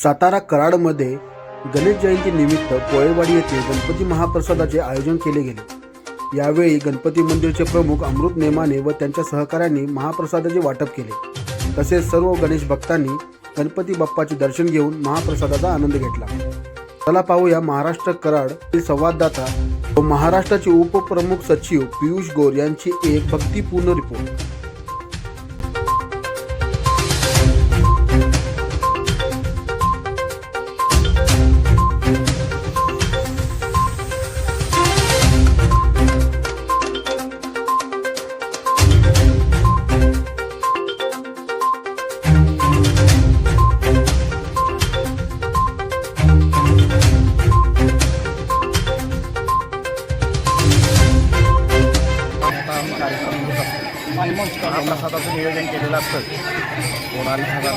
सातारा कराडमध्ये गणेश जयंती निमित्त पोळेवाडी येथे गणपती महाप्रसादाचे आयोजन केले गेले। यावेळी गणपती मंदिरचे प्रमुख अमृत नेमाने व त्यांच्या सहकाऱ्यांनी महाप्रसादाचे वाटप केले। तसेच सर्व गणेश भक्तांनी गणपती बाप्पाचे दर्शन घेऊन महाप्रसादाचा आनंद घेतला। चला पाहूया महाराष्ट्र कराड संवाददाता व महाराष्ट्राचे उपप्रमुख सचिव पियुष गोर यांची एक भक्तिपूर्ण रिपोर्ट। महाप्रसादाचं नियोजन केलेलं असतं। 2-2.5 हजार